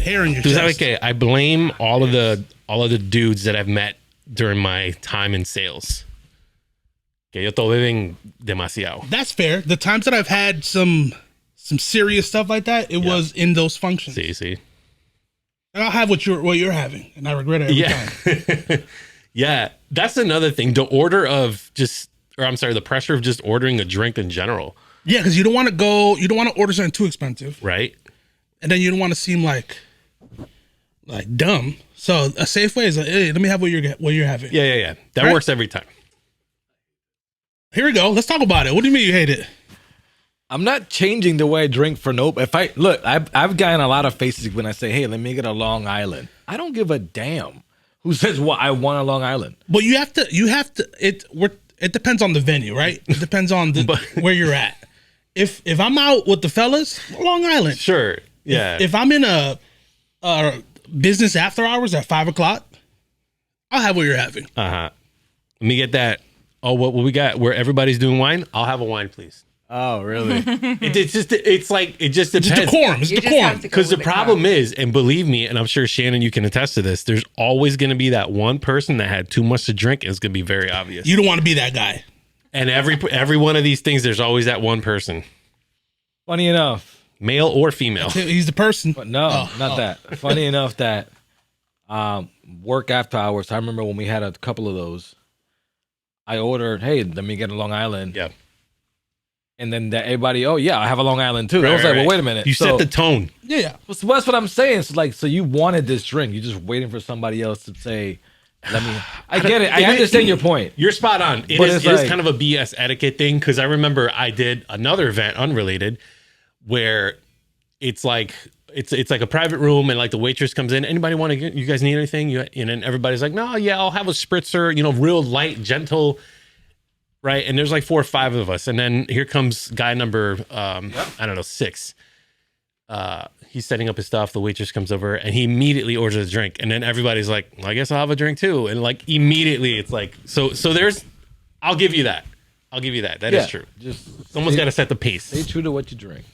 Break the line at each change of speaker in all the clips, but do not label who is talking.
hair in your
Tú
chest.
sabes que I blame all of the dudes that I've met during my time in sales. Que ellos todos beben demasiado.
That's fair. The times that I've had some serious stuff like that, it was in those functions.
See.
And I'll have what you're having, and I regret it every time.
Yeah, that's another thing. The pressure of just ordering a drink in general.
Yeah, because you don't want to order something too expensive,
right?
And then you don't want to seem like dumb. So a safe way is like, hey, let me have what you're having.
Yeah. That works every time.
Here we go. Let's talk about it. What do you mean you hate it?
I'm not changing the way I drink for nope. I've gotten a lot of faces when I say, hey, let me get a Long Island. I don't give a damn who says what I want a Long Island.
But you have to. It depends on the venue, right? It depends on where you're at. If I'm out with the fellas, Long Island.
Sure. Yeah.
If I'm in a business after hours at 5:00, I'll have what you're having.
Let me get that. Oh, what we got? Where everybody's doing wine? I'll have a wine, please.
Oh, really?
it just depends.
It's decorum. It's decorum.
Because the problem is, and believe me, and I'm sure Shannon, you can attest to this, there's always going to be that one person that had too much to drink, and it's going to be very obvious.
You don't want to be that guy.
And every one of these things, there's always that one person.
Funny enough.
Male or female.
He's the person.
But not that. Funny enough that work after hours, I remember when we had a couple of those, I ordered, hey, let me get a Long Island.
Yeah.
And then everybody, oh, yeah, I have a Long Island too. I was like, well, wait a minute.
You set the tone.
Yeah.
Well, so that's what I'm saying. So you wanted this drink. You're just waiting for somebody else to say, let me. I get it. I understand your point.
You're spot on. It is kind of a BS etiquette thing, because I remember I did another event unrelated where it's like a private room, and like the waitress comes in. Anybody want to get? You guys need anything? And then everybody's like, no, yeah, I'll have a spritzer. Real light, gentle. Right. And there's like 4 or 5 of us. And then here comes guy number, 6. He's setting up his stuff. The waitress comes over and he immediately orders a drink. And then everybody's like, well, I guess I'll have a drink too. And like immediately it's like, so I'll give you that. That is true. Someone's got to set the pace.
Stay true to what you drink.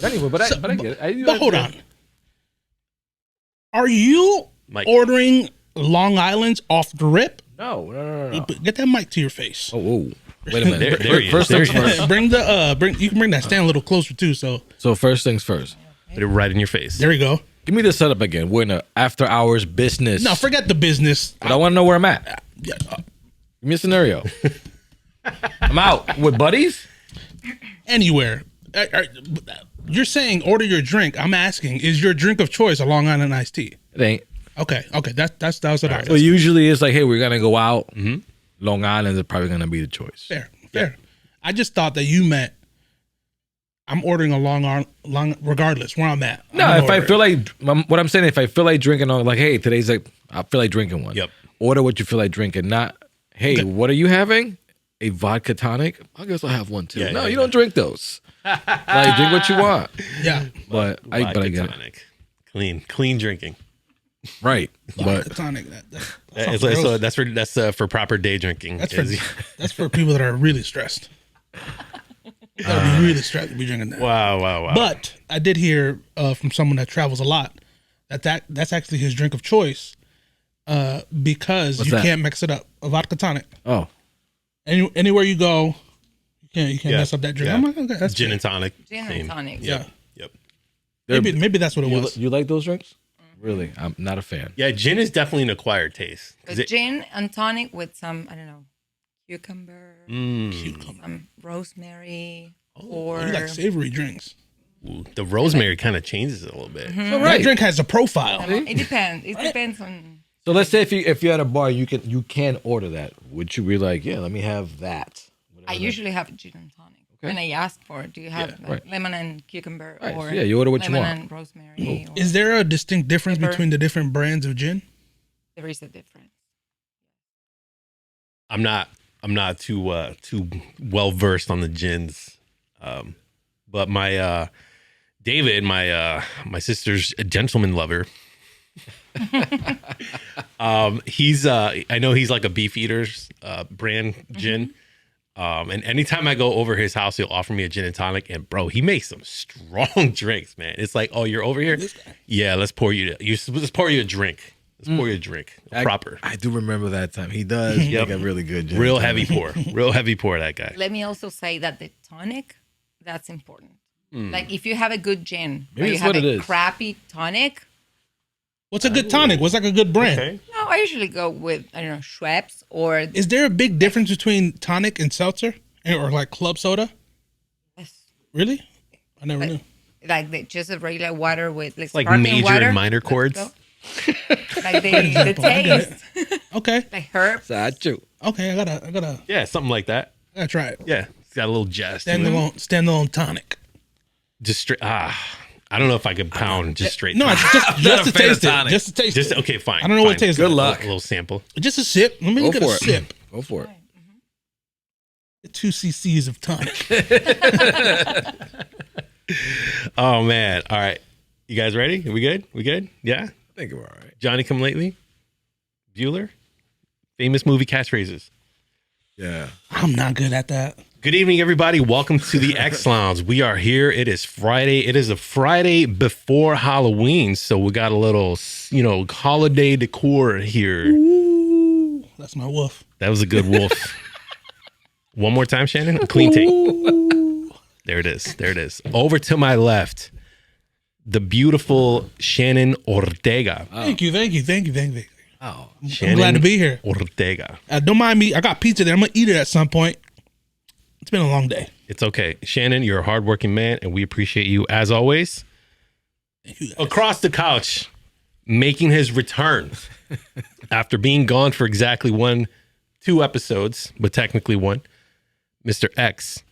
But anyway, but I get it.
But hold on. Are you ordering Long Islands off the rip?
No.
Get that mic to your face.
Oh, whoa. Wait a minute.
There he is.
First things first.
You can bring that stand a little closer too. So
first things first.
Put it right in your face.
There we go.
Give me the setup again. We're in an after hours business.
No, forget the business.
But I want to know where I'm at.
Yeah.
Give me a scenario. I'm out with buddies.
Anywhere. You're saying order your drink. I'm asking, is your drink of choice a Long Island iced tea?
It ain't.
Okay. That was what I was.
So usually it's like, hey, we're gonna go out. Mm-hmm. Long Island is probably gonna be the choice.
Fair. I just thought that you meant I'm ordering a long regardless where I'm at.
No, if I feel like what I'm saying, if I feel like drinking, like, hey, today's like, I feel like drinking one.
Yep.
Order what you feel like drinking. Not, hey, what are you having? A vodka tonic? I guess I'll have one too. You don't drink those. Like, drink what you want.
Yeah.
But I get
tonic. Clean drinking.
Right,
but tonic.
That's for proper day drinking.
That's for people that are really stressed. You gotta be really stressed to be drinking that.
Wow.
But I did hear from someone that travels a lot that's actually his drink of choice, because you can't mix it up. A vodka tonic.
Oh,
anywhere you go, you can't mess up that drink.
Yeah.
I'm like, okay, that's
gin
fair.
and tonic.
Gin and tonic.
Yeah.
Yep.
Maybe that's what it was.
You like those drinks? Really, I'm not a fan.
Yeah, gin is definitely an acquired taste.
But gin and tonic with some, I don't know, cucumber, some rosemary, or
you like savory drinks.
Ooh, the rosemary kind of changes it a little bit.
Mm-hmm. That drink has a profile.
It depends. It depends on.
So let's say if you're at a bar, you can order that. Would you be like, yeah, let me have that?
I usually have gin and tonic.
Okay.
When I ask for it, do you have lemon and cucumber, or
you order what you want.
lemon and rosemary?
Is there a distinct difference between the different brands of gin?
There is a difference.
I'm not too well versed on the gins, but my David, my sister's a gentleman lover. I know he's like a Beefeaters brand gin. And anytime I go over his house, he'll offer me a gin and tonic. And bro, he makes some strong drinks, man. It's like, oh, you're over here? Yeah, let's pour you a drink. Let's pour you a drink. Proper.
I do remember that time. He does make a really good gin.
Real heavy pour. Real heavy pour, that guy.
Let me also say that the tonic, that's important. Like if you have a good gin,
Maybe
or you
that's
have
what it
a
is.
crappy tonic.
What's a good tonic? What's like a good brand?
Okay.
No, I usually go with, I don't know, Schweppes or
Is there a big difference between tonic and seltzer or like club soda? Really? I never knew.
like just a regular water with like,
Like
sparkling
major
water.
and minor chords.
Like the taste,
Okay.
like herbs.
Sacho.
Okay. I gotta
Yeah, something like that.
try it.
Yeah, it's got a little jest. to it.
Standalone tonic.
Just straight. I don't know if I could pound just straight.
No,
tonic.
it's just to
a fan of
taste it.
tonic.
Just to taste
Just
it.
okay, fine.
I don't know what it
fine.
tastes
Good
like.
luck.
A little sample.
Just a sip. Let me
Go
get a
for it.
sip.
Go for it.
2 cc's of tonic.
Oh man! All right, you guys ready? Are we good? We good? Yeah.
I think we're all right.
Johnny Come Lately, Bueller, famous movie catchphrases.
Yeah.
I'm not good at that.
Good evening, everybody. Welcome to the XLounge. We are here. It is Friday. It is a Friday before Halloween, so we got a little, holiday decor here.
Ooh, that's my wolf.
That was a good wolf. One more time, Shannon. A clean take. There it is. There it is. Over to my left, the beautiful Shannon Ortega.
Thank you.
Oh.
Shannon
I'm glad to be here.
Ortega.
Don't mind me. I got pizza there. I'm gonna eat it at some point. It's been a long day.
It's okay. Shannon, you're a hardworking man, and we appreciate you as always.
Thank you guys.
Across the couch, making his return after being gone for exactly 2 episodes, but technically 1, Mr. X.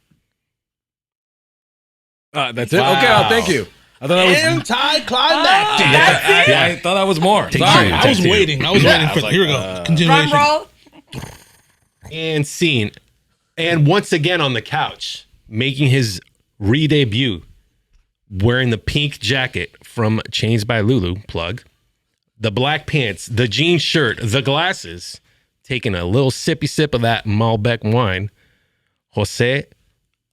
That's it?
Wow.
Okay, thank you. I thought that was...
Anticlimactic.
I thought that was more.
Take
Sorry.
two.
I was waiting. I was waiting for.
like,
Here we go. Continuation.
Drum roll.
And scene. And once again on the couch, making his re-debut, wearing the pink jacket from Chains by Lulu, plug, the black pants, the jean shirt, the glasses, taking a little sippy sip of that Malbec wine, Jose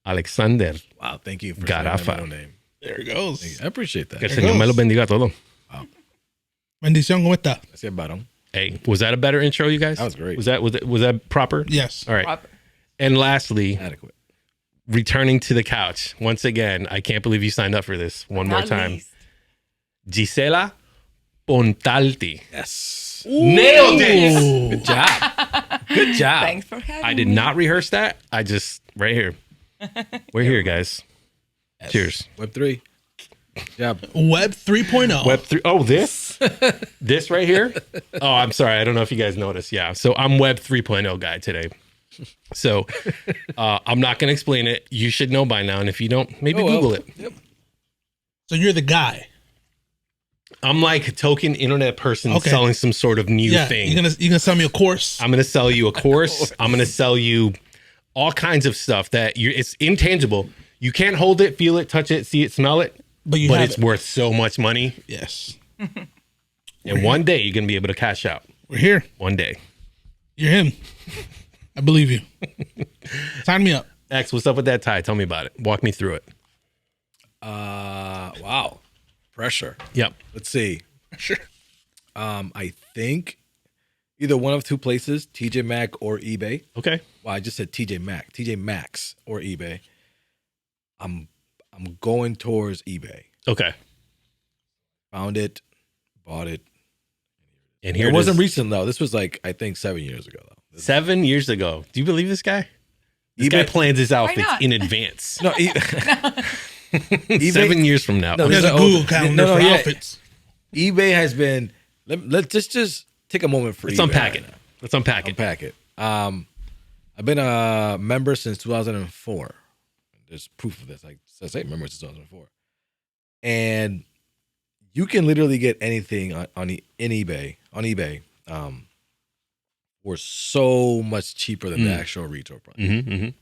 Alexander.
Wow, thank you for
Garrafa.
saying my middle name.
There it goes.
I appreciate that.
Que el Señor me lo bendiga todo.
Bendición, ¿cómo está?
That's it, Baron.
Hey, was that a better intro, you guys?
That was great.
Was that proper?
Yes.
All right.
Proper.
And lastly,
Adequate.
returning to the couch once again. I can't believe you signed up for this one more
Not
time.
least.
Gisela Pontalti.
Yes.
Nailed it.
Good job. Good job.
Thanks for having
I did
me.
not rehearse that. I just right here. We're here, guys. Cheers.
Web3. Good job.
Web 3.0.
Web 3. Oh, this? This right here? Oh, I'm sorry. I don't know if you guys noticed. Yeah. So I'm Web 3.0 guy today. So I'm not going to explain it. You should know by now. And if you don't, maybe Google it.
Yep.
So you're the guy.
I'm like a token internet person
Okay.
selling some sort of new
Yeah.
thing.
You're gonna sell me a course.
I'm going to sell you a course. I'm going to sell you all kinds of stuff that it's intangible. You can't hold it, feel it, touch it, see it, smell it,
But you
but
have
it's
it.
worth so much money.
Yes.
And one day you're going to be able to cash out.
We're here.
One day.
You're him. I believe you. Sign me up.
X, what's up with that tie? Tell me about it. Walk me through it.
Wow. Pressure.
Yep.
Let's see.
Sure.
I think either one of 2 places, TJ Maxx or eBay.
Okay.
Well, I just said TJ Maxx or eBay. I'm going towards eBay.
Okay.
Found it, bought it.
And here
It wasn't
is.
recent though. This was like I think 7 years ago though.
7 years ago. Do you believe this guy? This
eBay
guy plans his outfits
not?
in advance.
No,
7 years from now.
No,
There's a
Oh,
Google calendar
no,
for
yeah.
outfits.
eBay has been. Let's just take a moment for
Let's
eBay
unpack
right
it.
now.
Let's unpack it.
Unpack it. I've been a member since 2004. There's proof of this. I say member since 2004, and you can literally get anything on eBay for so much cheaper than the actual retail price.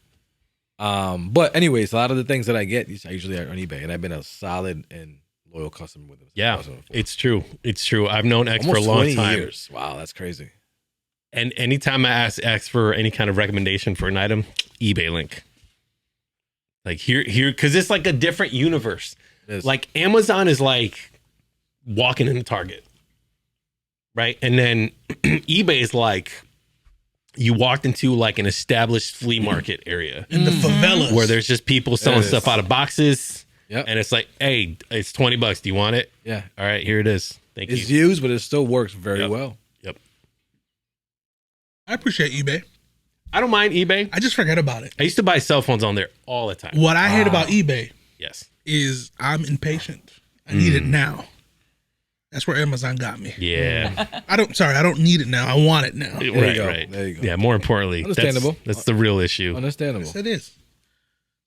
But anyways, a lot of the things that I get, I usually are on eBay, and I've been a solid and loyal customer with them. since
Yeah,
2004.
it's true. It's true. I've known X
Almost
for a long
20
time.
years. Wow, that's crazy.
And anytime I ask for any kind of recommendation for an item, eBay link. Like here, because it's like a different universe. Like Amazon is like walking into Target, right? And then eBay is like you walked into like an established flea market area
in the favelas
where there's just people selling stuff out of boxes.
Yep.
And it's like, hey, it's $20. Do you want it?
Yeah.
All right, here it is. Thank you.
It's used, but it still works very well.
Yep.
I appreciate eBay.
I don't mind eBay.
I just forget about it.
I used to buy cell phones on there all the time.
What I hate about eBay
Yes.
is I'm impatient. I need it now. That's where Amazon got me.
Yeah.
I don't need it now. I want it now.
Right.
There you go.
Yeah, more importantly.
Understandable.
That's the real issue.
Understandable.
Yes, it is.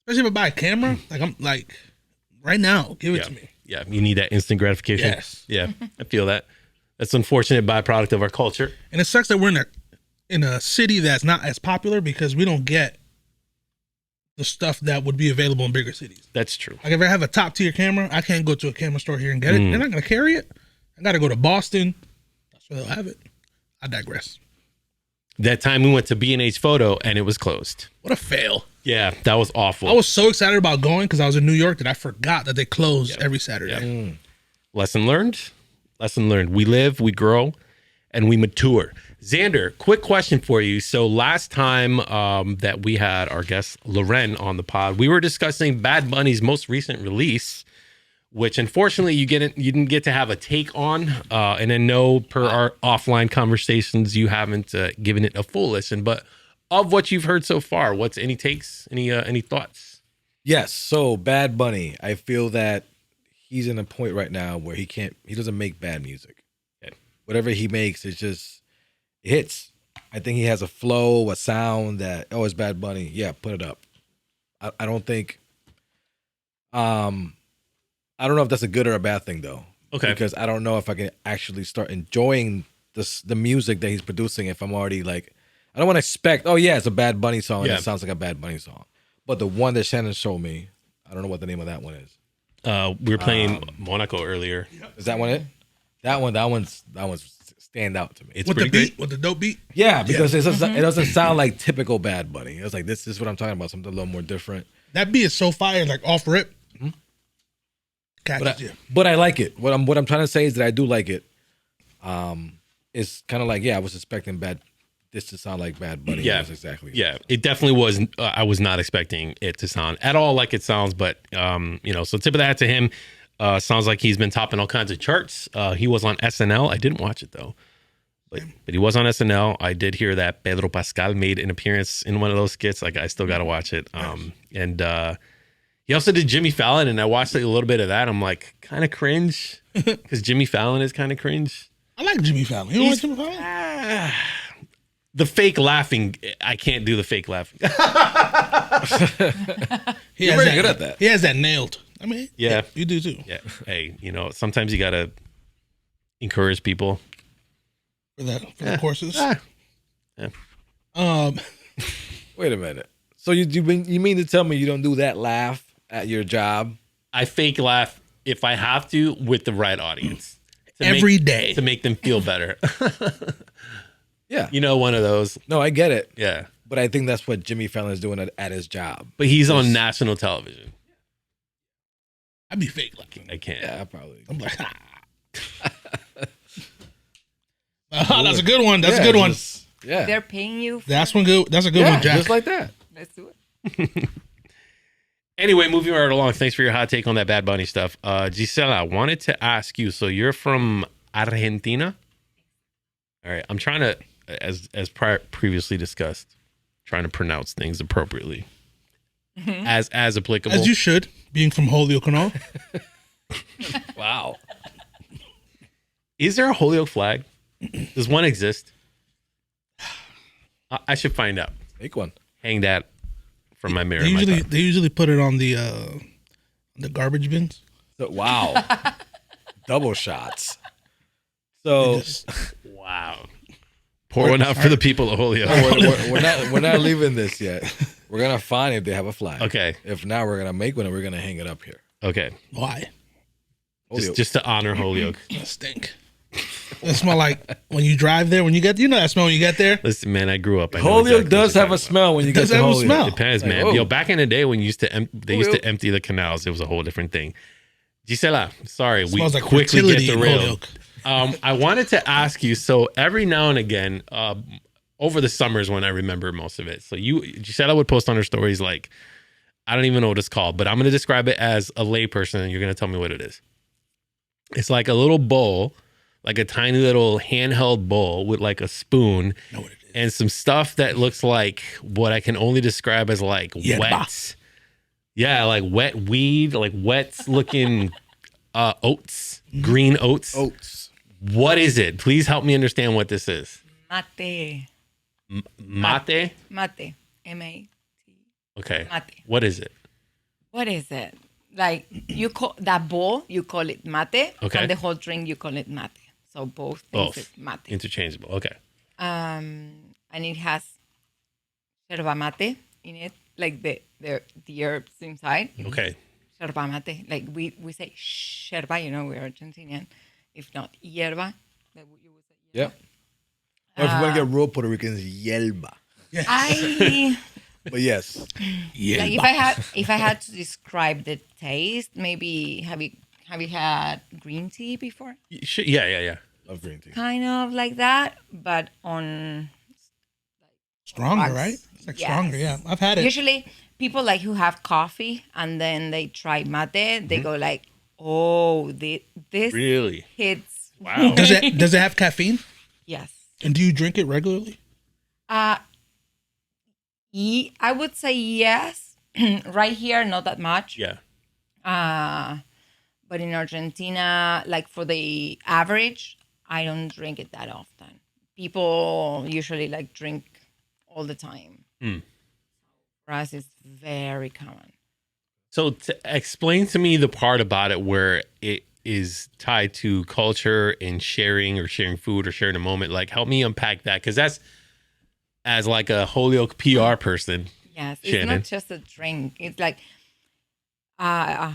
Especially if I buy a camera. Like I'm like right now, give it to me.
Yeah, you need that instant gratification.
Yes.
Yeah, I feel that. That's an unfortunate byproduct of our culture.
And it sucks that we're in a city that's not as popular because we don't get the stuff that would be available in bigger cities.
That's true.
Like if I have a top tier camera, I can't go to a camera store here and get it. They're not going to carry it. I got to go to Boston. That's where they'll have it. I digress.
That time we went to B&H Photo and it was closed.
What a fail.
Yeah, that was awful.
I was so excited about going because I was in New York that I forgot that they close every Saturday.
Lesson learned. Lesson learned. We live, we grow, and we mature. Xander, quick question for you. So last time that we had our guest Loren on the pod, we were discussing Bad Bunny's most recent release, which unfortunately you didn't get to have a take on, and then per our offline conversations, you haven't given it a full listen. But of what you've heard so far, what's any takes, any thoughts?
Yes. So Bad Bunny, I feel that he's in a point right now where he doesn't make bad music.
Okay.
Whatever he makes, it hits. I think he has a flow, a sound that, it's Bad Bunny. Yeah, put it up. I don't think, I don't know if that's a good or a bad thing though.
Okay.
Because I don't know if I can actually start enjoying the music that he's producing if I'm already like, I don't want to expect, it's a Bad Bunny song. Yeah. It sounds like a Bad Bunny song. But the one that Shannon showed me, I don't know what the name of that one is.
We were playing Monaco earlier.
Is that one it? That one's stand out to me.
It's
with the
pretty
beat, with the dope beat.
Yeah, because it doesn't sound like typical Bad Bunny. It was like, this is what I'm talking about, something a little more different.
That beat is so fire, like off rip. Catches you.
But I like it. What I'm trying to say is that I do like it. It's kind of like, I was expecting this to sound like Bad Bunny.
Yeah,
exactly.
Yeah, it definitely was. I was not expecting it to sound at all like it sounds, but so tip of the hat to him. Sounds like he's been topping all kinds of charts. He was on SNL. I didn't watch it though, but he was on SNL. I did hear that Pedro Pascal made an appearance in one of those skits. Like I still got to watch it. And he also did Jimmy Fallon, and I watched like a little bit of that. I'm like kind of cringe because Jimmy Fallon is kind of cringe.
I like Jimmy Fallon. You don't like Jimmy Fallon?
The fake laughing, I can't do the fake laughing.
You're
very good at that.
He has that nailed. I mean,
yeah,
you do too.
Yeah. Hey, sometimes you gotta encourage people
For the courses.
Yeah.
Wait a minute. So you mean to tell me you don't do that laugh at your job?
I fake laugh if I have to with the right audience.
Every day.
To make them feel better.
Yeah.
One of those.
No, I get it.
Yeah.
But I think that's what Jimmy Fallon is doing at his job.
But he's on national television.
I'd be fake laughing.
I can't.
Yeah, probably.
I'm like, that's a good one. That's a good one.
Yeah.
They're paying you.
That's one good. That's a good one, Jack.
Just like that.
Let's do it.
Anyway, moving right along. Thanks for your hot take on that Bad Bunny stuff. Gisela, I wanted to ask you. So you're from Argentina? All right. I'm trying to, as previously discussed, trying to pronounce things appropriately, as applicable.
As you should, being from Holyoke and all.
Wow.
Is there a Holyoke flag? Does one exist? I should find out.
Make one.
Hang that from my mirror.
They usually put it on the garbage bins.
Wow. Double shots. So
wow. Pour one out for the people of Holyoke.
we're not leaving this yet. We're gonna find if they have a flag.
Okay.
If not, we're gonna make one and we're gonna hang it up here.
Okay.
Why?
Just to honor Holyoke.
Stink. It smell like when you drive there. When you get, that smell when you get there.
Listen, man, I grew up. I know
Holyoke
exactly
does have a smell when you get to Holyoke.
Smell.
Depends, man.
Like,
Yo, back in the day when you used to they used to empty the canals, it was a whole different thing. Gisela, sorry, we
Smells like
quickly
fertility
get
in
derailed.
Holyoke.
I wanted to ask you. So every now and again, over the summers when I remember most of it. So Gisela would post on her stories like, I don't even know what it's called, but I'm going to describe it as a layperson, and you're going to tell me what it is. It's like a little bowl, like a tiny little handheld bowl with like a spoon and some stuff that looks like what I can only describe as like wet. Yeah, like wet weed, like wet looking oats, green oats.
Oats.
What is it? Please help me understand what this is.
Mate.
Mate?
Mate. M-A-T.
Okay.
Mate.
What is it?
What is it? Like you call that bowl, you call it mate.
Okay.
And the whole drink, you call it mate. So both things is mate.
Interchangeable. Okay.
And it has yerba mate in it, like the herbs inside.
Okay.
Yerba mate. Like we say yerba, we're Argentinian. If not yerba, that you would say yerba.
Yep. Or if you want to get real Puerto Ricans, yelba.
I
But yes.
like if I had to describe the taste, maybe have you had green tea before?
Yeah.
Love green tea.
Kind of like that, but on
Stronger,
rocks.
right? It's like
Yes.
stronger. Yeah, I've had it.
Usually, people like who have coffee and then they try mate, they go like, "Oh, this
Really?
hits."
Wow.
Does it have caffeine?
Yes.
And do you drink it regularly?
I would say yes. Right here, not that much.
Yeah.
But in Argentina, like for the average, I don't drink it that often. People usually like drink all the time. For us, it's very common.
So explain to me the part about it where it is tied to culture and sharing or sharing food or sharing a moment. Like, help me unpack that, because that's, as like a Holyoke PR person.
Yes, it's
Shannon.
not just a drink. It's like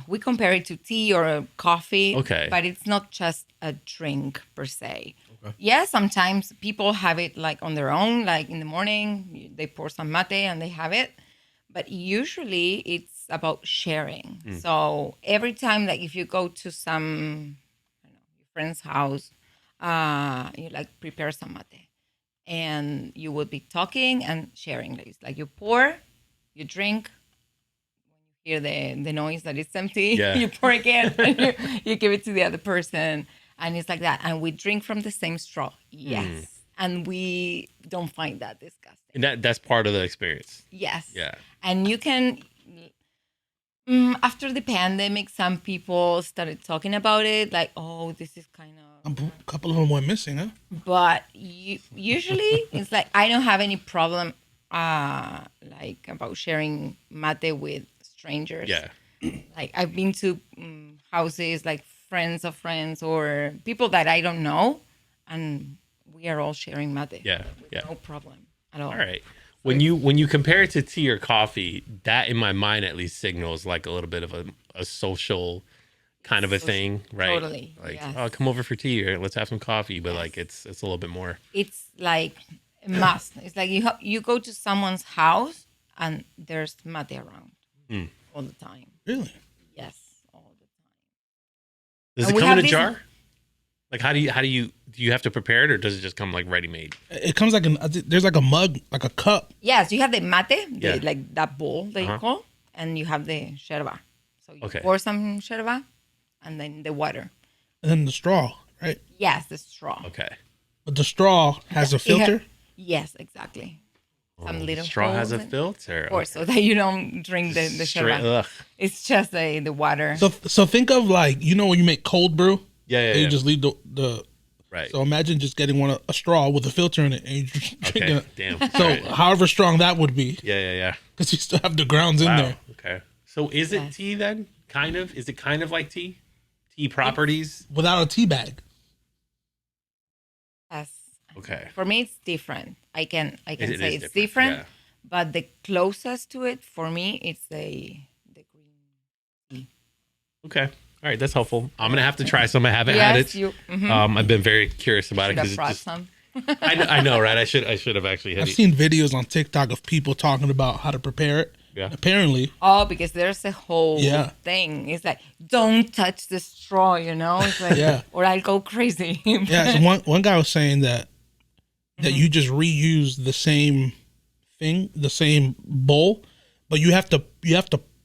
we compare it to tea or coffee.
Okay.
But it's not just a drink per se. Okay. Yeah, sometimes people have it like on their own, like in the morning, they pour some mate and they have it. But usually it's about sharing. So every time, like if you go to some your friend's house, you like prepare some mate. And you would be talking and sharing. It's like you pour, you drink. When you hear the noise that it's empty, you pour again, and you give it to the other person. And it's like that. And we drink from the same straw. Yes. And we don't find that disgusting.
And that's part of the experience.
Yes.
Yeah.
And you can, after the pandemic, some people started talking about it. Like, oh, this is kind of.
A couple of them went missing, huh?
But usually it's like I don't have any problem like about sharing mate with strangers.
Yeah.
Like I've been to houses like friends of friends or people that I don't know, and we are all sharing mate.
Yeah.
No problem at all.
All right. When you compare it to tea or coffee, that in my mind at least signals like a little bit of a social kind of a thing, right?
Totally.
Like,
yes.
oh, come over for tea or let's have some coffee, but like it's a little bit more.
It's like a must. It's like you go to someone's house and there's mate around all the time.
Really?
Yes, all the time.
Does
And
it
we
come in
have
a
this-
jar? Like how do you have to prepare it, or does it just come like ready made?
It comes like there's like a mug, like a cup.
Yes, you have the mate,
Yeah.
like that bowl that you call, and you have the yerba. So you pour some yerba, and then the water.
And then the straw, right?
Yes, the straw.
Okay.
But the straw has a filter.
Yes, exactly. Some little
Straw has a
holes in-
filter.
Of course, so that you don't drink the
Straight,
yerba.
ugh.
It's just the water.
So think of like, when you make cold brew,
Yeah.
you just leave the
Right.
So imagine just getting a straw with a filter in it and you just drink
Okay.
it.
Damn.
So
Right.
however strong that would be,
Yeah.
because you still have the grounds in
Wow.
there.
Okay. So is it tea then? Kind of? Is it kind of like tea? Tea properties?
Without a tea bag.
Yes.
Okay.
For me, it's different. I can
It
say
is
it's different,
yeah.
but the closest to it for me, it's the green tea.
Okay. All right, that's helpful. I'm gonna have to try some. I haven't had it. I've been very curious about it
because brought some.
I know, right? I should have actually had
I've seen videos on TikTok of people talking about how to prepare it.
Yeah.
Apparently.
Oh, because there's a whole thing. It's like, don't touch the straw, you know? It's like, or I'll go crazy.
Yeah. So one guy was saying that you just reuse the same thing, the same bowl, but you have to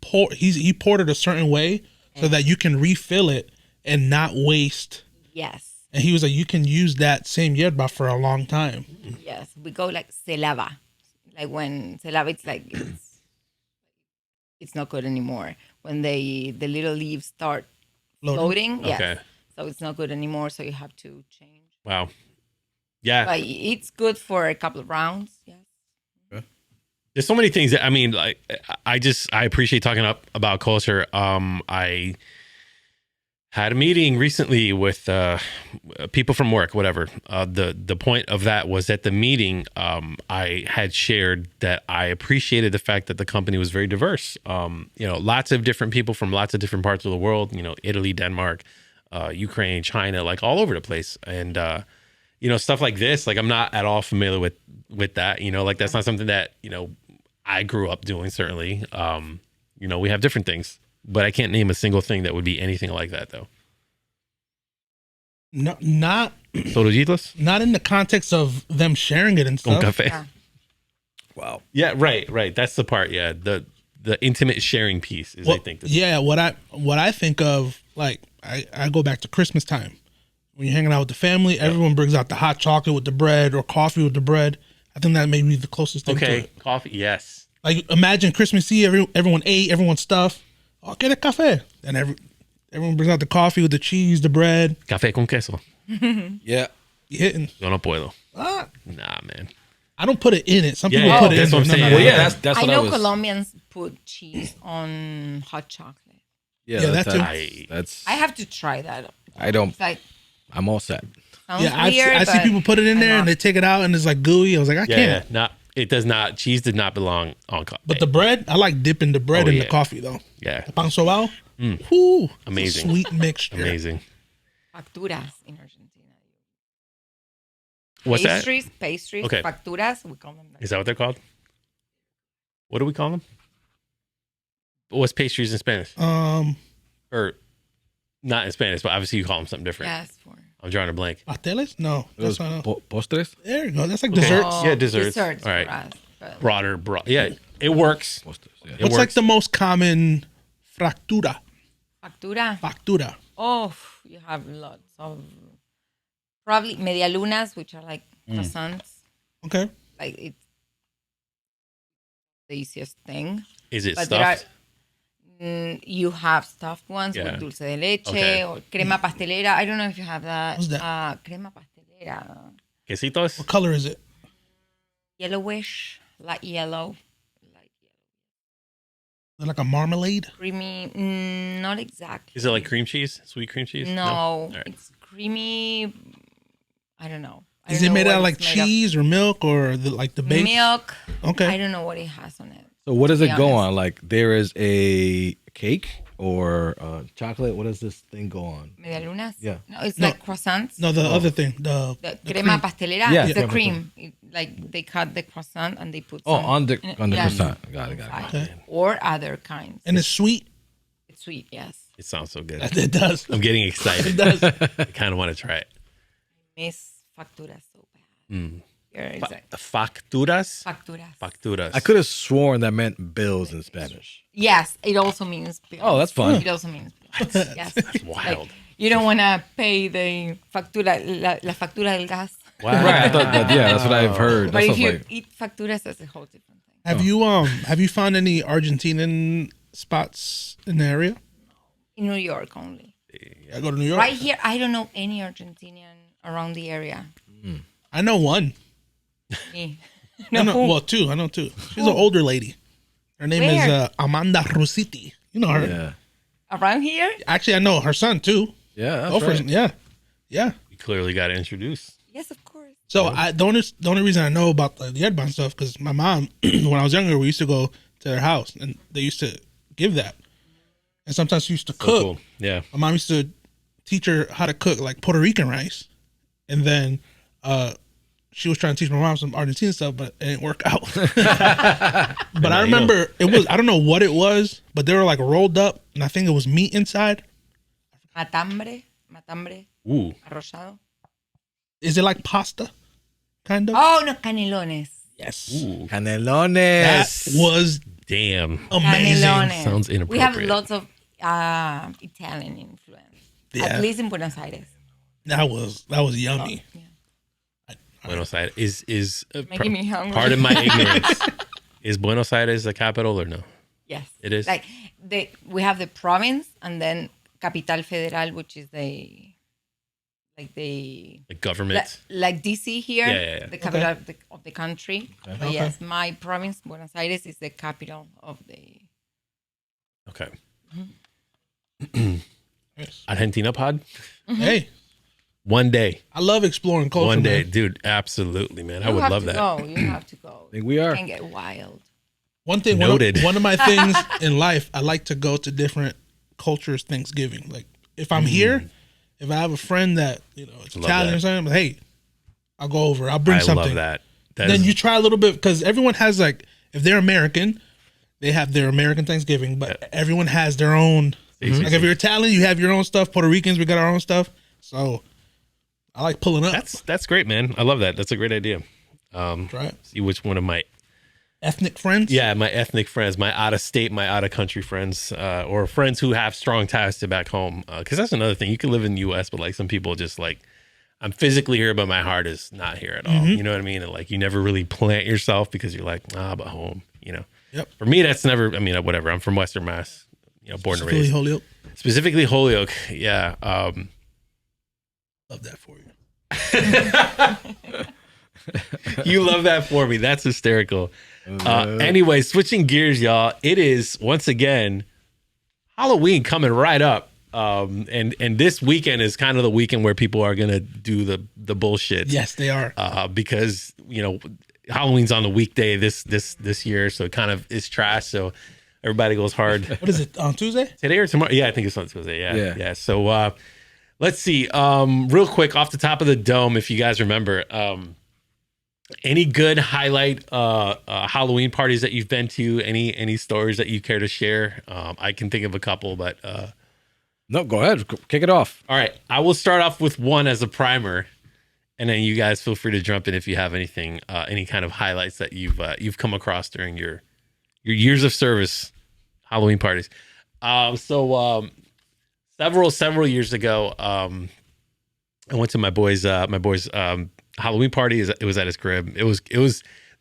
pour. He poured it a certain way so that you can refill it and not waste.
Yes.
And he was like, you can use that same yerba for a long time.
Yes, we go like se lava. Like when se lava, it's like it's not good anymore. When the little leaves start floating, yes. So it's not good anymore. So you have to change.
Wow. Yeah.
But it's good for a couple of rounds. Yes.
There's so many things that, I mean, like, I appreciate talking about culture. I had a meeting recently with people from work, whatever. The point of that was at the meeting, I had shared that I appreciated the fact that the company was very diverse. Lots of different people from lots of different parts of the world, Italy, Denmark, Ukraine, China, like all over the place. And, stuff like this, like I'm not at all familiar with that, like that's not something that, I grew up doing, certainly. We have different things. But I can't name a single thing that would be anything like that, though.
No, not
Tortillitos?
Not in the context of them sharing it and stuff.
Con café.
Yeah.
Wow.
Yeah, right. That's the part. Yeah, the intimate sharing piece is, I think.
What I think of, like, I go back to Christmas time. When you're hanging out with the family, everyone brings out the hot chocolate with the bread or coffee with the bread. I think that may be the closest thing to it.
Coffee, yes.
Like, imagine Christmas Eve, everyone ate, everyone's stuff. Oh, get a café. And everyone brings out the coffee with the cheese, the bread.
Café con queso.
Yeah.
You hitting.
Yo no puedo.
Ah.
Nah, man.
I don't put it in it. Some people put it in it.
That's what I'm saying.
Well, yeah, that's
I
what
know Colombians put cheese on hot chocolate.
Yeah,
that's
I have to try that.
I don't.
It's like,
I'm all set.
sounds
Yeah,
weird,
I see people put it in there
I'm
and they take it out and it's like gooey. I was like, I can't.
Yeah, it does not. Cheese did not belong on coffee.
But the bread, I like dipping the bread in the coffee though.
Yeah.
The pan sobao. Whoo,
Amazing.
Sweet mixture.
Amazing.
facturas in Argentina.
What's
Pastries,
Okay.
facturas, we call them that.
Is that what they're called? What do we call them? What's pastries in Spanish? Or not in Spanish, but obviously you call them something different.
Yes,
I'm drawing a blank.
Pasteles? No. That's not.
Postres?
There you go. That's like desserts.
Oh,
Yeah, desserts. All right.
for us, but-
Broad. Yeah, it works.
Postres, yeah.
It
What's
works.
like the most common fractura?
Factura.
Factura.
Oh, you have lots of probably medialunas, which are like croissants.
Okay.
Like it's the easiest thing.
Is it
But
stuffed?
You have stuffed ones with dulce de leche or crema pastelera. I don't know if you have that.
What's that?
Crema pastelera.
Quesitos?
What color is it?
Yellowish, light yellow.
Like a marmalade?
Creamy, not exactly.
Is it like cream cheese? Sweet cream cheese?
No,
All right.
it's creamy. I don't know. I
Is
don't
it
know
made
what
out of like
it's made of.
cheese or milk or like the base?
Milk.
Okay.
I don't know what it has on it.
So what does
To
it
be
go
honest.
on? Like there is a cake or chocolate. What does this thing go on?
Medialunas?
Yeah.
No, it's
No.
like croissants.
No, the other thing. The
crema
cream.
pastelera
Yeah.
is the
Yeah.
cream. Like they cut the croissant and they put
Oh,
some
on the
yes,
croissant. Got it.
inside.
Okay.
Or other kinds.
And it's sweet.
It's sweet, yes.
It sounds so good.
It does.
I'm getting excited.
It does.
I kind of want to try it.
Miss facturas so bad. You're exact.
Facturas?
Facturas.
Facturas.
I could have sworn that meant bills in Spanish.
Yes, it also means bills.
Oh, that's fun.
It also means bills. Yes.
That's wild.
Like, you don't want to pay the factura, la factura del gas.
Wow.
Right. I thought that, yeah, that's what I've heard.
But
That
if
sounds
you
like
eat facturas, that's a whole different thing.
Have you found any Argentinian spots in the area?
In New York only.
I go to New York.
Right here, I don't know any Argentinian around the area.
I know one.
Me.
I know, well, two. I know two. She's an older lady. Her name is
Where?
Amanda Rusiti. You know her.
yeah.
Around here?
Actually, I know her son too.
Yeah, that's
Girlfriend.
right.
Yeah. Yeah.
You clearly got to introduce.
Yes, of course.
So the only reason I know about the yerba and stuff because my mom, when I was younger, we used to go to their house and they used to give that. and sometimes she used to
So
cook.
cool. Yeah.
My mom used to teach her how to cook like Puerto Rican rice, and then she was trying to teach my mom some Argentine stuff, but it didn't work out. But I remember it was, I don't know what it was, but they were like rolled up, and I think it was meat inside.
Matambre.
Ooh.
Arrollado.
Is it like pasta? Kind of.
Oh no, canelones.
Yes.
Ooh.
Canelones.
That was
Damn.
amazing.
Canelones.
Sounds
We
inappropriate.
have lots of Italian influence,
Yeah.
at least in Buenos Aires.
That was yummy.
Yeah.
Buenos Aires is
Making me hungry.
pardon my ignorance. Is Buenos Aires the capital or no?
Yes,
It is?
Like we have the province, and then Capital Federal, which is the
Government.
like DC here,
Yeah.
the capital of the country. But
Okay.
yes, my province, Buenos Aires, is the capital of the.
Okay.
Yes.
Argentina pod?
Hey,
One day.
I love exploring culture.
One day.
man.
Dude, absolutely, man. I
You
would
have
love
to
that.
Go. You have to go.
I think we are.
Can get wild.
One thing,
Noted.
one of my things in life, I like to go to different cultures Thanksgiving. Like if I'm here, if I have a friend that it's
Love
Italian
that.
or something, like, hey, I'll go over. I'll bring
I
something.
love that. That
Then
is-
you try a little bit because everyone has like, if they're American, they have their American Thanksgiving, but everyone has their own.
Mhm.
Like if you're Italian, you have your own stuff. Puerto Ricans, we got our own stuff. So I like pulling up.
That's great, man. I love that. That's a great idea.
Right.
See which one of my
Ethnic friends.
my ethnic friends, my out of state, my out of country friends, or friends who have strong ties to back home. Because that's another thing. You can live in the U.S., but like some people just like, I'm physically here, but my heart is not here at all. You know what I mean? And like you never really plant yourself because you're like, but home.
Yep.
For me, that's never. I mean, whatever. I'm from Western Mass. Born and
Philly
raised.
Holyoke.
Specifically Holyoke. Yeah.
Love that for you.
You love that for me. That's hysterical. Anyway, switching gears, y'all. It is once again Halloween coming right up. And this weekend is kind of the weekend where people are gonna do the bullshit.
Yes, they are.
Because Halloween's on the weekday this year, so it kind of is trash. So everybody goes hard.
What is it, on Tuesday?
Today or tomorrow? Yeah, I think it's on Tuesday. Yeah. So let's see. Real quick off the top of the dome, if you guys remember, any good highlight Halloween parties that you've been to? Any stories that you care to share? I can think of a couple, but
No, go ahead. Kick it off.
all right. I will start off with one as a primer, and then you guys feel free to jump in if you have anything, any kind of highlights that you've come across during your years of service Halloween parties. Several years ago, I went to my boy's Halloween party. It was at his crib. There was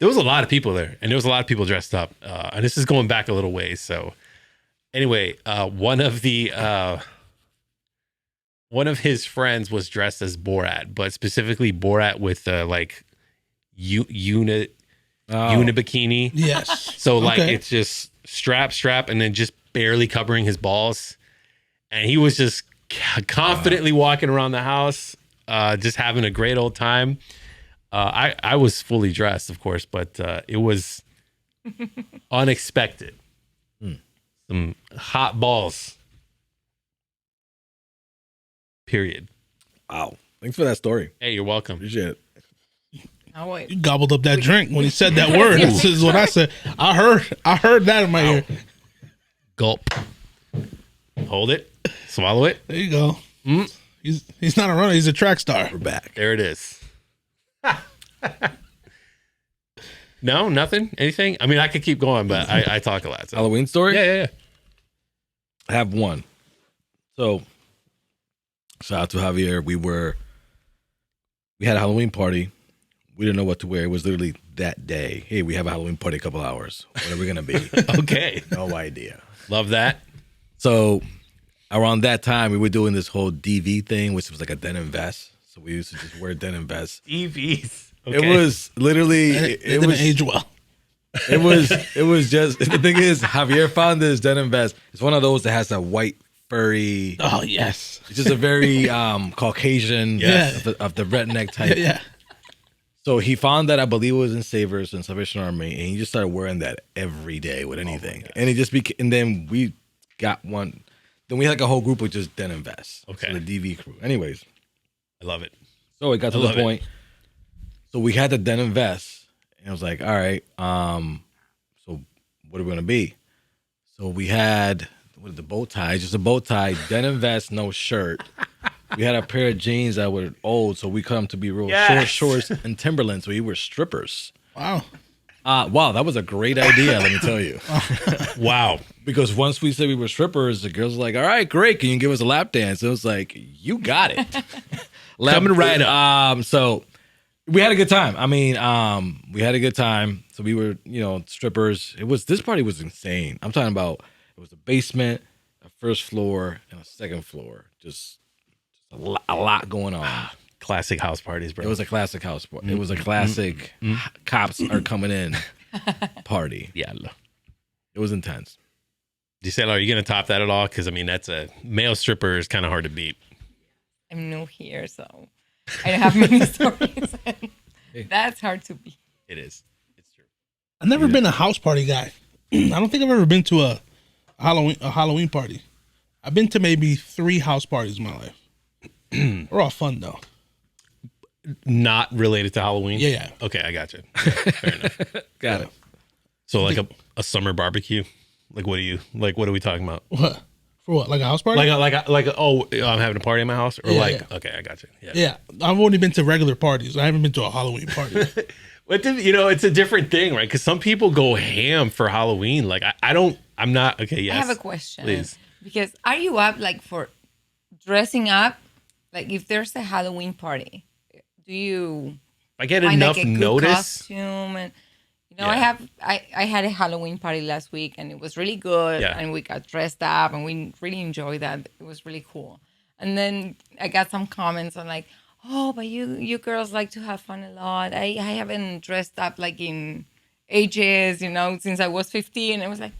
a lot of people there, and there was a lot of people dressed up. And this is going back a little ways. So anyway, one of his friends was dressed as Borat, but specifically Borat with unit bikini.
Yes.
So like
Okay.
it's just strap, and then just barely covering his balls. And he was just confidently walking around the house, just having a great old time. I was fully dressed, of course, but it was unexpected. Some hot balls. Period.
Wow. Thanks for that story.
Hey, you're welcome.
Appreciate it.
Oh wait.
You gobbled up that drink when he said that word. This is what I said. I heard that in my ear.
Gulp. Hold it. Swallow it.
There you go. He's not a runner. He's a track star.
We're back.
There it is. No, nothing? Anything? I mean, I could keep going, but I talk a lot. So.
Halloween story?
Yeah.
I have one. So, shout out to Javier. We had a Halloween party. We didn't know what to wear. It was literally that day. Hey, we have a Halloween party in a couple hours. What are we going to be?
Okay.
No idea.
Love that.
So, around that time, we were doing this whole DV thing, which was like a denim vest. So, we used to just wear denim vests.
EVs. Okay.
It was literally,
It
it
didn't
was
age well.
It was just, the thing is, Javier found this denim vest. It's one of those that has a white furry.
Oh yes.
It's just a very Caucasian
Yes.
of the redneck type.
Yeah.
So he found that, I believe it was in Savers and Salvation Army, and he just started wearing that every day with anything. And it just became, and then we got one. then we had like a whole group of just denim vests.
Okay.
So the DV crew. Anyways,
I love it.
so it got to the point. So we had the denim vests, and I was like, all right, so what are we gonna be? So we had the bow tie, just a bow tie, denim vest, no shirt. We had a pair of jeans that were old, so we cut them to be real short shorts and Timberlands. So we were strippers.
Wow.
Wow, that was a great idea, let me tell you.
Wow.
Because once we said we were strippers, the girls were like, all right, great, can you give us a lap dance? It was like, you got it.
Coming right up.
So we had a good time. I mean, we had a good time. So we were, strippers. This party was insane. I'm talking about, it was a basement, a first floor, and a second floor. Just a lot going on.
Classic house parties, bro.
It was a classic house party. It was a classic cops are coming in party.
Yeah.
It was intense.
Giselle, are you going to top that at all? Because, I mean, that's a male stripper is kind of hard to beat.
I'm new here, so I don't have many stories. That's hard to beat.
It is. It's true.
I've never been a house party guy. I don't think I've ever been to a Halloween party. I've been to maybe 3 house parties in my life. They're all fun though.
Not related to Halloween?
Yeah.
Okay, I got you. Fair enough.
Got it.
So like a summer barbecue? Like what are we talking about?
What? For what? Like a house party?
I'm having a party at my house? Or okay, I got you.
Yeah. I've only been to regular parties. I haven't been to a Halloween party.
But it's a different thing, right? Because some people go ham for Halloween. Like I'm not. Okay, yes.
I have a question.
Please.
Because are you up like for dressing up? Like if there's a Halloween party, do you
I get
find
enough
like a good
notice.
costume? And I had a Halloween party last week and it was really good.
Yeah.
And we got dressed up and we really enjoyed that. It was really cool. And then I got some comments on like, oh, but you girls like to have fun a lot. I haven't dressed up like in ages, since I was 15. I was like,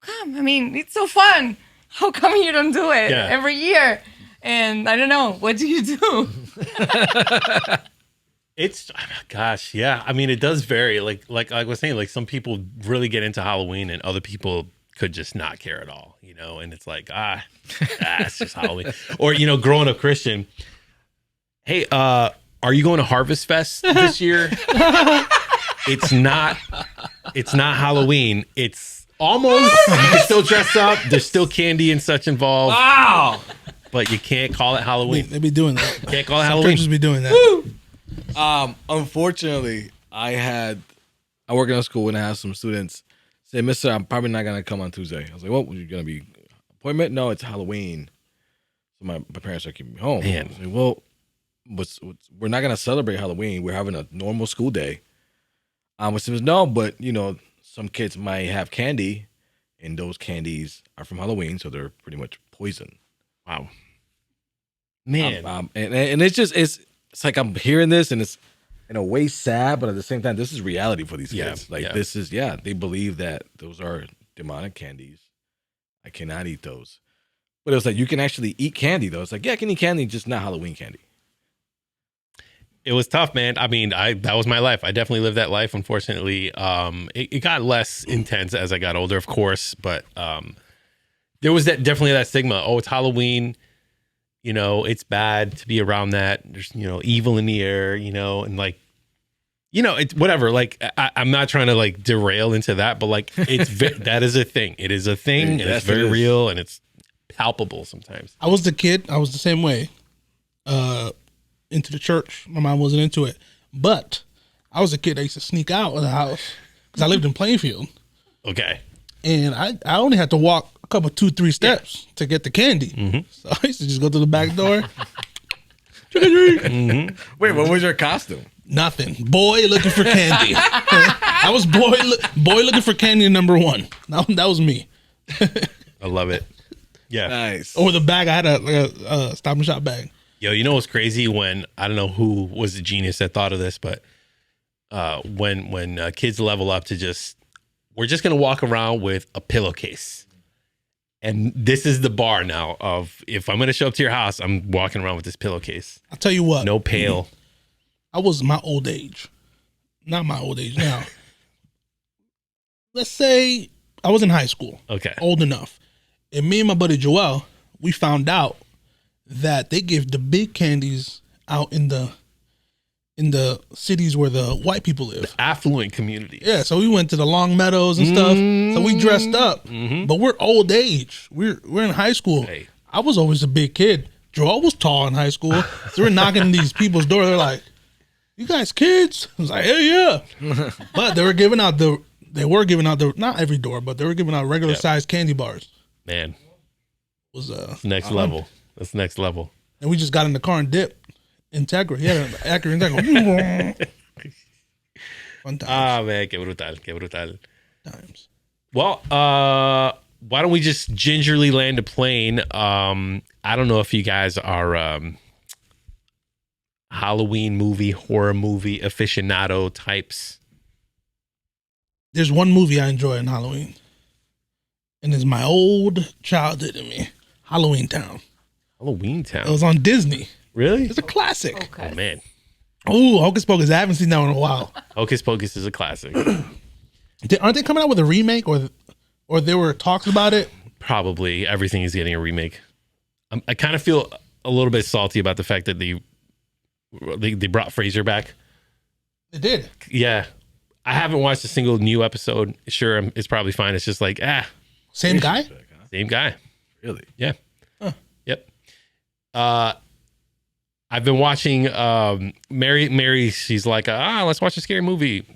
how come? I mean, it's so fun. How come you don't do it every year? And I don't know. What do you do?
It's gosh, yeah. I mean, it does vary. Like I was saying, like some people really get into Halloween, and other people could just not care at all. And it's like it's just Halloween. Or growing up Christian. Hey, are you going to Harvest Fest this year? It's not Halloween. It's almost. You can still dress up. There's still candy and such involved.
Wow.
But you can't call it Halloween.
They be doing that.
Can't call it
Some
Halloween.
churches be doing that.
Woo! Unfortunately, I work in a school and I have some students say, "Mister, I'm probably not gonna come on Tuesday." I was like, "What? You're gonna be appointment? No, it's Halloween." So my parents are keeping me home.
Man.
I was like, well, we're not gonna celebrate Halloween. We're having a normal school day. Which says no, but some kids might have candy, and those candies are from Halloween, so they're pretty much poison.
Wow, man.
And it's like I'm hearing this, and it's in a way sad, but at the same time, this is reality for these kids. This is they believe that those are demonic candies. I cannot eat those. But it was like you can actually eat candy though. It's like, yeah, I can eat candy, just not Halloween candy.
It was tough, man. I mean, that was my life. I definitely lived that life. Unfortunately, it got less intense as I got older, of course. But there was definitely that stigma. Oh, it's Halloween. It's bad to be around that. There's evil in the air. And like, it's whatever. Like, I'm not trying to like derail into that, but like, that is a thing. It is a thing, and it's very real, and it's palpable sometimes.
I was the kid. I was the same way. Into the church. My mom wasn't into it, but I was a kid that used to sneak out of the house because I lived in Plainfield.
Okay.
And I only had to walk a couple 2-3 steps to get the candy. Mm-hmm. So I used to just go to the back door.
Mm-hmm. Wait, what was your costume?
Nothing. Boy looking for candy. I was boy looking for candy number 1. That was me.
I love it. Yeah.
Nice.
Or the bag, I had a Stop and Shop bag.
Yo, you know what's crazy? When I don't know who was the genius that thought of this, but when kids level up to we're just gonna walk around with a pillowcase, and this is the bar now of if I'm gonna show up to your house, I'm walking around with this pillowcase.
I'll tell you what.
No pail.
I was my old age, not my old age now. Let's say I was in high school.
Okay.
Old enough. And me and my buddy Joel, we found out that they give the big candies out in the cities where the white people live.
The affluent communities.
Yeah, so we went to the Long Meadows and stuff. So we dressed up, but we're old age. We're in high school.
Hey.
I was always a big kid. Joel was tall in high school. So we're knocking on these people's door. They're like, "You guys kids?" I was like, "Hell yeah!" But they were giving out not every door, but they were giving out regular sized candy bars.
Man,
It was
next level. That's next level.
and we just got in the car and dipped. Integra, yeah, Acura Integra. Fun times.
Man, qué brutal.
Times.
Well, why don't we just gingerly land a plane? I don't know if you guys are Halloween movie, horror movie aficionado types.
There's one movie I enjoy in Halloween, and it's my old childhood in me. Halloween Town.
Halloween
It
Town.
was on Disney.
Really?
It's a classic.
Okay.
Oh, man.
Oh, Hocus Pocus. I haven't seen that one in a while.
Hocus Pocus is a classic.
Aren't they coming out with a remake, or there were talks about it?
Probably everything is getting a remake. I kind of feel a little bit salty about the fact that they brought Fraser back.
It did.
Yeah. I haven't watched a single new episode. Sure, it's probably fine. It's just like,
Same guy?
same guy.
Really?
Yeah.
Huh.
Yep. I've been watching Mary. She's like, let's watch a scary movie.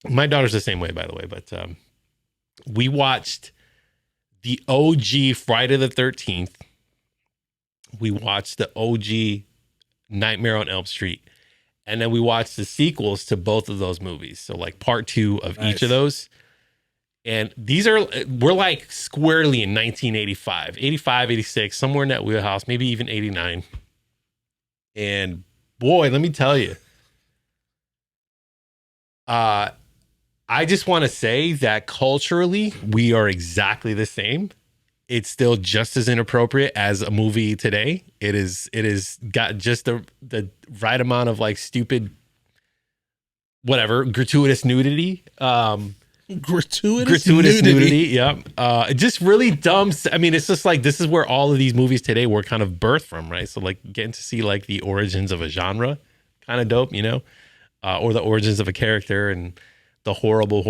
My daughter's the same way, by the way. But we watched the OG Friday the 13th. We watched the OG Nightmare on Elm Street. And then we watched the sequels to both of those movies. So like part 2 of each of those. And we're like squarely in 1985, 85, 86, somewhere in that wheelhouse, maybe even 89. And boy, let me tell you, I just want to say that culturally, we are exactly the same. It's still just as inappropriate as a movie today. It is got just the right amount of like stupid, whatever, gratuitous nudity.
Gratuitous
nudity. Yep. Just really dumb. I mean, it's just like, this is where all of these movies today were kind of birthed from, right? So like getting to see like the origins of a genre, kind of dope, or the origins of a character and the horrible,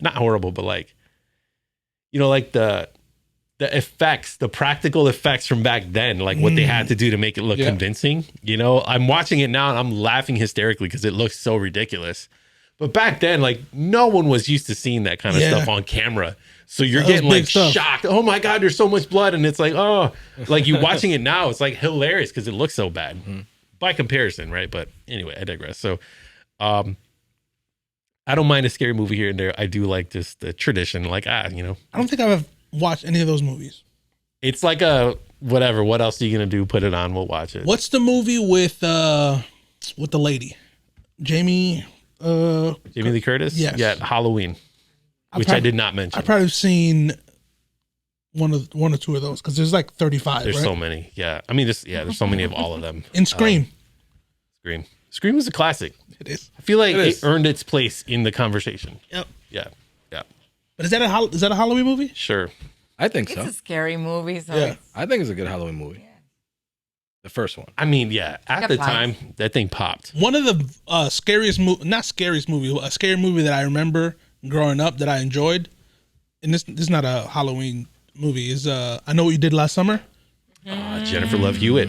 not horrible, but like, like the effects, the practical effects from back then, like what they had to do to make it look convincing. I'm watching it now and I'm laughing hysterically because it looks so ridiculous. But back then, like, no one was used to seeing that kind of stuff on camera. So you're getting like shocked. Oh my God, there's so much blood. And it's like, oh, like you watching it now, it's like hilarious because it looks so bad by comparison, right? But anyway, I digress. So I don't mind a scary movie here and there. I do like just the tradition, like, I don't think
I've watched any of those movies.
It's like a whatever. What else are you gonna do? Put it on. We'll watch it.
What's the movie with the lady, Jamie
Lee Curtis?
Yes.
Yeah, Halloween, which I did not mention.
I've probably seen one or two of those because there's like 35.
There's
right?
so many. Yeah, I mean, there's so many of all of them.
In Scream.
Scream was a classic.
It is.
I feel like it earned its place in the conversation.
Yep.
Yeah.
But is that a Halloween movie?
Sure.
I think so.
It's a scary movie. So
Yeah.
I think it's a good Halloween movie.
Yeah.
The first one.
I mean, yeah. At the time, that thing popped.
One of the scariest not scariest movie, a scary movie that I remember growing up that I enjoyed, and this is not a Halloween movie, is I Know What You Did Last Summer.
Jennifer Love Hewitt.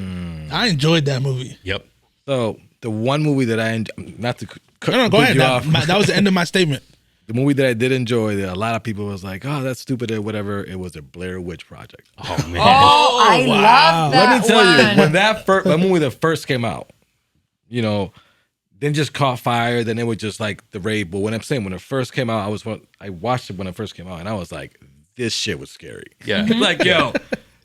I enjoyed that movie.
Yep.
So the one movie that I not to
No, go ahead. That was the end of my statement.
The movie that I did enjoy, that a lot of people was like, "Oh, that's stupid" or whatever. It was a Blair Witch Project.
Oh man.
Oh, I love that.
Let me tell
one.
you, when that movie that first came out, then just caught fire. Then it was just like the rave. But when it first came out, I watched it when it first came out, and I was like, "This shit was scary."
Yeah.
Like, yo,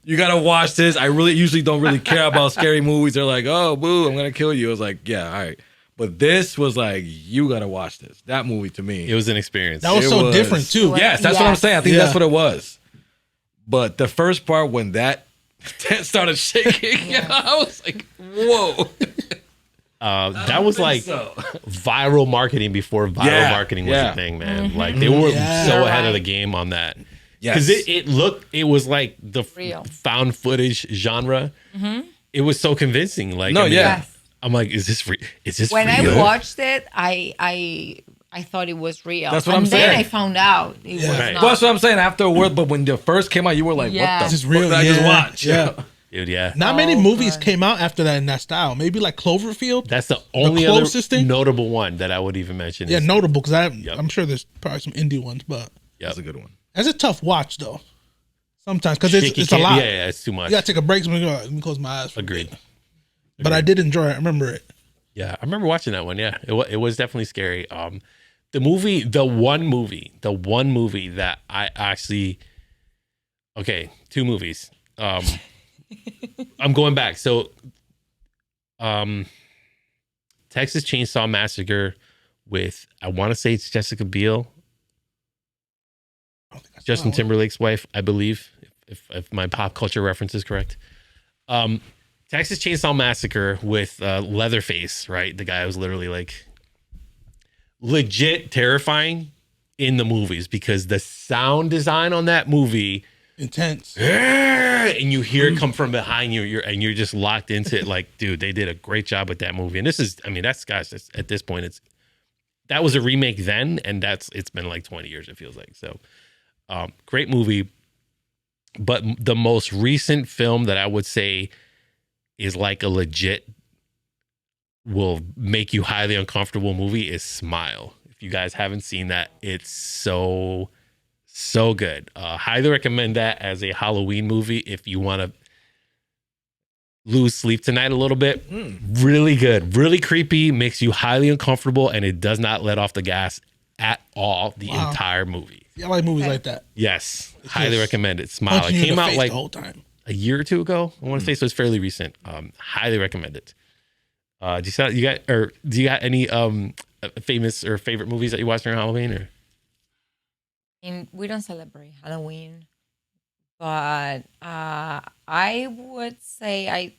you gotta watch this. I usually don't really care about scary movies. They're like, "Oh, boo, I'm gonna kill you." I was like, "Yeah, all right." But this was like, you gotta watch this. That movie to me,
It was an experience.
That was so different too.
Yes, that's what I'm saying. I think that's what it was. But the first part when that tent started shaking, I was like, whoa.
That was like viral marketing before viral marketing was a thing, man. Like they were so ahead of the game on that. Because it was like the
Real.
found footage genre.
Mm-hmm.
It was so convincing. Like,
No,
I mean,
yeah.
I'm like, is this
When
real?
I watched it, I thought it was real.
That's what I'm
Then
saying.
I found out it was
Right.
not.
Well, that's what I'm saying afterward. But when the first came out, you were like,
Yeah.
"What the
This is real.
fuck did I just watch?"
Yeah.
Dude, yeah.
Not many
Oh,
movies
God.
came out after that in that style. Maybe like Cloverfield.
That's the only other
closest thing?
notable one that I would even mention.
Yeah,
is-
notable because
Yep.
I'm sure there's probably some indie ones, but
That's a good one.
that's a tough watch though. Sometimes because it's a
Can't-
lot.
Yeah, it's too much.
You gotta take a break. So let me close my eyes. For a
Agreed.
bit. But I did enjoy it. I remember it.
Yeah, I remember watching that one. Yeah, it was definitely scary. The one movie that I actually, okay, two movies. I'm going back. So, Texas Chainsaw Massacre with, I want to say it's Jessica Biel,
I don't think I saw
Justin
that one.
Timberlake's wife, I believe, if my pop culture reference is correct. Texas Chainsaw Massacre with Leatherface, right? The guy was literally like legit terrifying in the movies because the sound design on that movie,
Intense.
and you hear it come from behind you, you're just locked into it. Like, dude, they did a great job with that movie. And this is, I mean, that's at this point, that was a remake then, and it's been like 20 years, it feels like. So, great movie. But the most recent film that I would say is like a legit will make you highly uncomfortable movie is Smile. If you guys haven't seen that, it's so good. Highly recommend that as a Halloween movie if you want to lose sleep tonight a little bit. Really good, really creepy, makes you highly uncomfortable, and it does not let off the gas at all the
Wow.
entire movie.
Yeah, I like movies like that.
Yes,
It's
highly
just
recommend it. Smile. It
Punching you in
came
the
out
face
like
the whole time.
a year or two ago, I want to say, so it's fairly recent. Highly recommend it. Do you got any famous or favorite movies that you watched during Halloween? Or
And we don't celebrate Halloween, but I would say I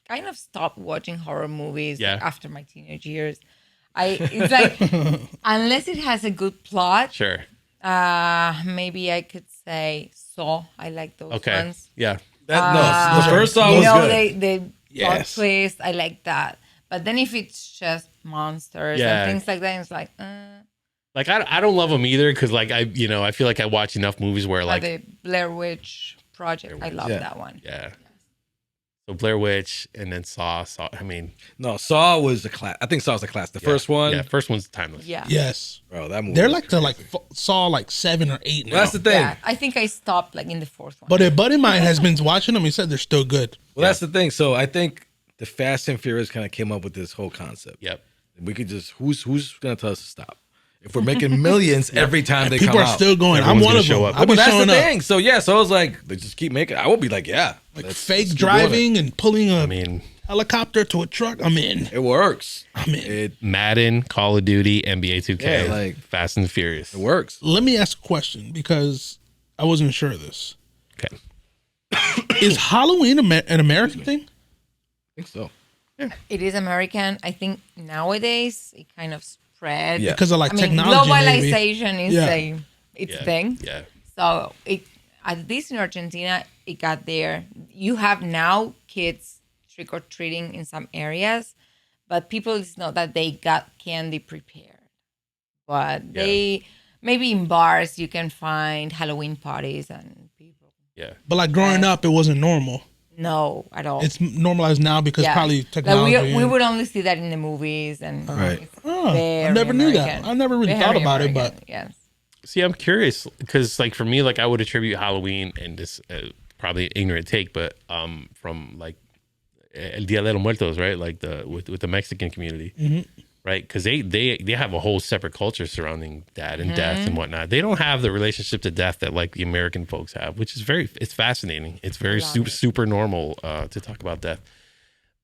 kind of stopped watching horror movies
Yeah.
after my teenage years. It's like unless it has a good plot,
sure,
maybe I could say Saw. I like those
okay,
ones.
yeah,
No, the first song
You
was
know,
good.
they plot
Yes.
twist. I like that. But then if it's just monsters
Yeah.
and things like that, it's like
like I don't love them either because like I feel like I watch enough movies where
like
like
the Blair Witch Project. I love
Yeah.
that one.
yeah. So Blair Witch and then Saw. I mean,
No, Saw was the class. I think Saw was the class. The
yeah,
first one,
yeah, first one's timeless.
Yeah.
Yes.
bro, that movie.
They're
was
like to like saw like 7 or 8 now.
Well, that's the thing.
Yeah, I think I stopped like in the fourth one.
But a buddy of mine has been watching them. He said they're still good.
Well, that's the thing. So I think the Fast and Furious kind of came up with this whole concept.
Yep.
We could just who's gonna tell us to stop? If we're making millions every time they
People
come
are
out.
still going.
Everyone's
I'm one
gonna
of them.
show up.
I'll
But
be
that's
showing
the
up.
thing. So yeah, so I was like, they just keep making. I will be like, yeah,
Like
let's
fake
keep doing it.
driving and pulling a
I mean,
helicopter to a truck. I'm in.
It works.
I'm in.
It
Madden, Call of Duty, NBA 2K,
Yeah, like-
Fast and Furious.
works.
Let me ask a question because I wasn't sure of this.
Okay.
Is Halloween an American thing?
I think so.
it is American. I think nowadays it kind of spread.
Yeah.
Because of like
I mean,
technology. maybe.
globalization is
Yeah.
a
Yeah.
thing.
Yeah.
So at least in Argentina, it got there. You have now kids trick or treating in some areas, but people it's not that they got candy prepared, but they maybe in bars you can find Halloween parties and people.
Yeah.
But like growing up, it wasn't normal.
No, at all.
It's normalized now because
Yeah.
probably
Like
technology.
we would only see that in the movies and
Right.
it's
Oh, I
very
never knew that.
American.
I never really
Very
thought about it,
American,
but
yes.
See, I'm curious because, like, for me, like, I would attribute Halloween and this probably ignorant take, but from like El Dia de los Muertos, right? Like with the Mexican community, right? Because they have a whole separate culture surrounding that and death and whatnot. They don't have the relationship to death that like the American folks have, which is it's fascinating. It's very super normal to talk about death.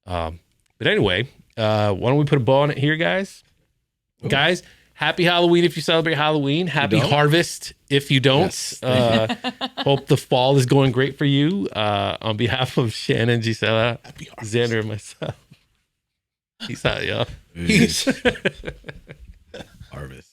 But anyway, why don't we put a bow on it here, guys? Ooh. Guys. Happy Halloween if you celebrate Halloween. Happy Harvest if you don't.
Yes.
Hope the fall is going great for you. On behalf of Shannon, Gisela, Xander, and myself. Peace out, y'all.
peace.
Harvest.